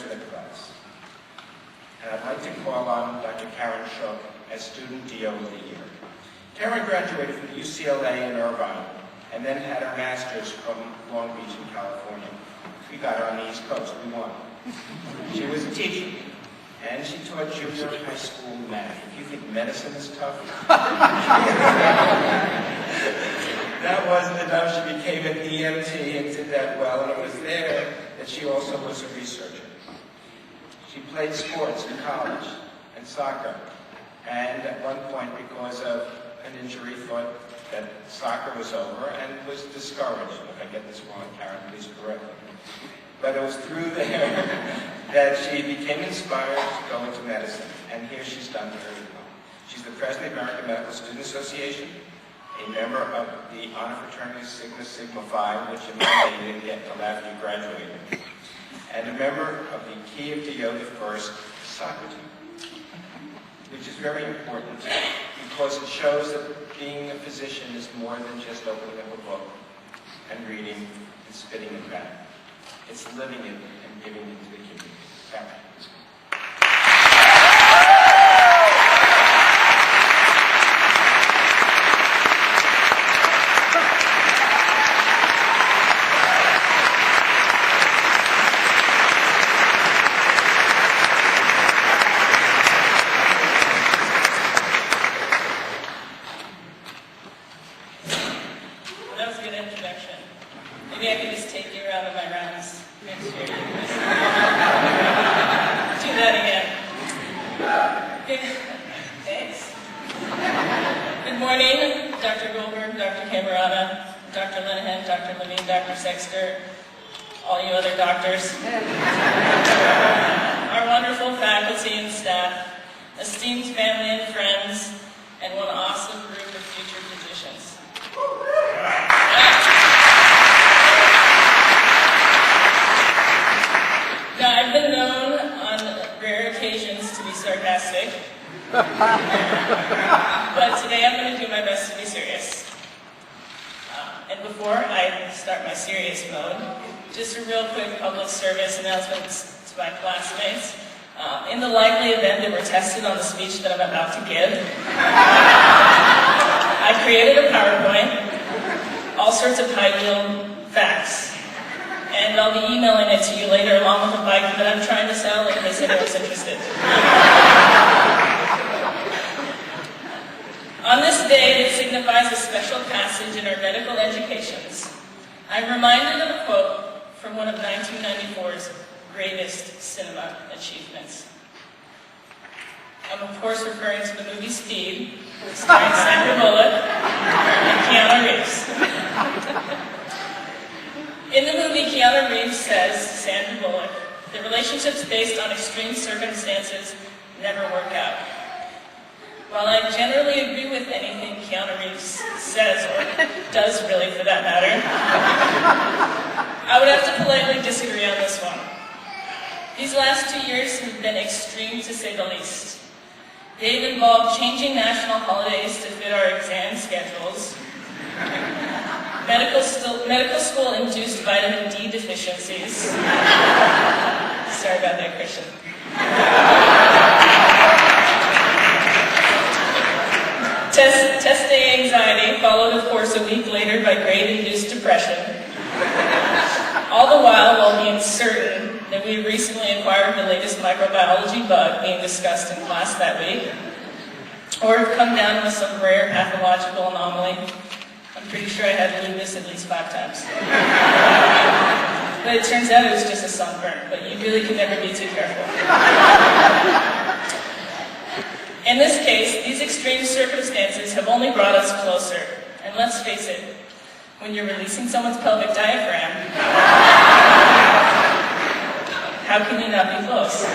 members of the class. And I'd like to call on Dr. Karen Shook as Student DO of the Year. Karen graduated from UCLA in Irvine and then had her master's from Long Beach in California. We got her on the East Coast, we won. She was a teacher, and she taught junior high school math. If you think medicine is tough, that wasn't enough. She became an EMT and did that well, and it was there that she also was a researcher. She played sports in college and soccer, and at one point, because of an injury, thought that soccer was over and was discouraged. If I get this wrong, Karen, please correct me. But it was through there that she became inspired to go into medicine, and here she's done very well. She's the president of the American Medical Student Association, a member of the Honor Fraternity Sigma Sigma Phi, which in my day you didn't get until after you graduated, and a member of the Key of DO, the first soccer team, which is very important because it shows that being a physician is more than just opening up a book and reading and spitting it back. It's living it and giving it to the community. Karen. That was a good introduction. Maybe I could just take you around of my rounds next year. Do that again. Thanks. Good morning, Dr. Goldberg, Dr. Camerata, Dr. Linehan, Dr. Levine, Dr. Sexter, all you other doctors. Our wonderful faculty and staff, esteemed family and friends, and one awesome group of future physicians. Now, I've been known on rare occasions to be sarcastic, but today I'm going to do my best to be serious. And before I start my serious mode, just a real quick public service announcement to my classmates. In the likely event that we're tested on the speech that I'm about to give, I created a PowerPoint, all sorts of high-yield facts. And I'll be emailing it to you later along with a bike that I'm trying to sell in case anyone's interested. On this day that signifies a special passage in our medical educations, I'm reminded of a quote from one of 1994's greatest cinema achievements. I'm of course referring to the movie Speed, starring Sandra Bullock and Keanu Reeves. In the movie, Keanu Reeves says to Sandra Bullock, the relationships based on extreme circumstances never work out. While I generally agree with anything Keanu Reeves says, or does really for that matter, I would have to politely disagree on this one. These last 2 years have been extreme to say the least. They've involved changing national holidays to fit our exam schedules, medical school-induced vitamin D deficiencies. Sorry about that, Christian. Test day anxiety, followed of course a week later by grade-induced depression. All the while being certain that we recently acquired the latest microbiology bug being discussed in class that week, or have come down with some rare pathological anomaly. I'm pretty sure I had lupus at least 5 times. But it turns out it was just a sunburn, but you really can never be too careful. In this case, these extreme circumstances have only brought us closer. And let's face it, when you're releasing someone's pelvic diaphragm, how can you not be close?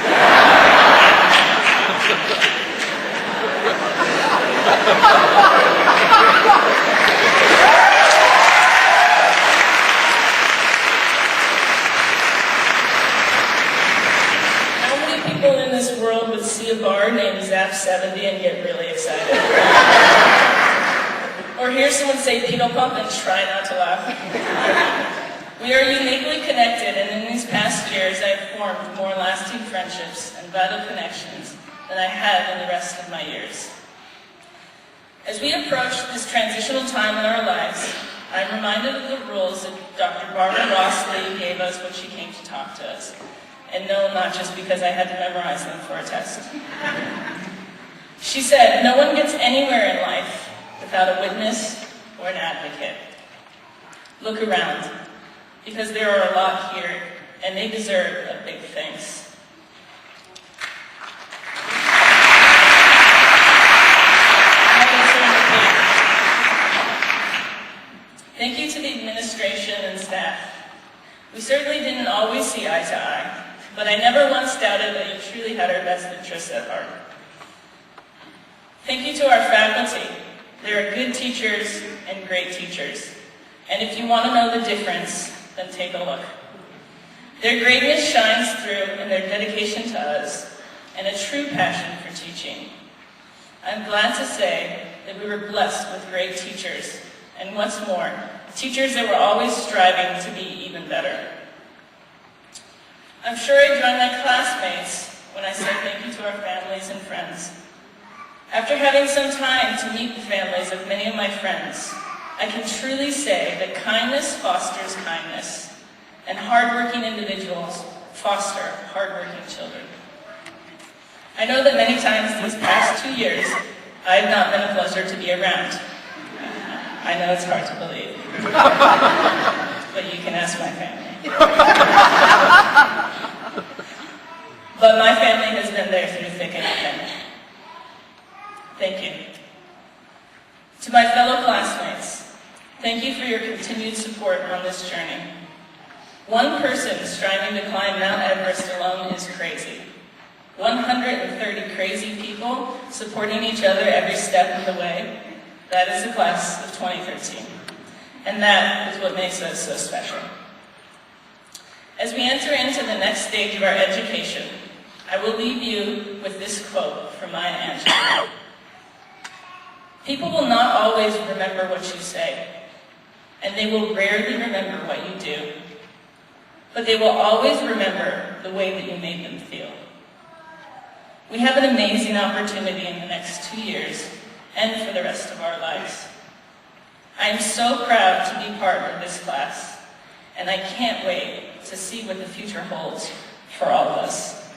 How many people in this world would see a bar named Zap 70 and get really excited? Or hear someone say pedal pump and try not to laugh? We are uniquely connected, and in these past years, I've formed more lasting friendships and vital connections than I had in the rest of my years. As we approach this transitional time in our lives, I'm reminded of the rules that Dr. Barbara Ross Lee gave us when she came to talk to us. And no, not just because I had to memorize them for a test. She said, no one gets anywhere in life without a witness or an advocate. Look around, because there are a lot here, and they deserve a big thanks. Thank you to the administration and staff. We certainly didn't always see eye to eye, but I never once doubted that you truly had our best interests at heart. Thank you to our faculty. There are good teachers and great teachers. And if you want to know the difference, then take a look. Their greatness shines through in their dedication to us and a true passion for teaching. I'm glad to say that we were blessed with great teachers, and what's more, teachers that were always striving to be even better. I'm sure I joined my classmates when I said thank you to our families and friends. After having some time to meet the families of many of my friends, I can truly say that kindness fosters kindness, and hardworking individuals foster hardworking children. I know that many times these past 2 years, I have not been a pleasure to be around. I know it's hard to believe, but you can ask my family. But my family has been there through thick and thin. Thank you. To my fellow classmates, thank you for your continued support on this journey. One person striving to climb Mount Everest alone is crazy. 130 crazy people supporting each other every step of the way, that is the class of 2013. And that is what makes us so special. As we enter into the next stage of our education, I will leave you with this quote from Maya Angelou. People will not always remember what you say, and they will rarely remember what you do, but they will always remember the way that you made them feel. We have an amazing opportunity in the next 2 years and for the rest of our lives. I am so proud to be part of this class, and I can't wait to see what the future holds for all of us.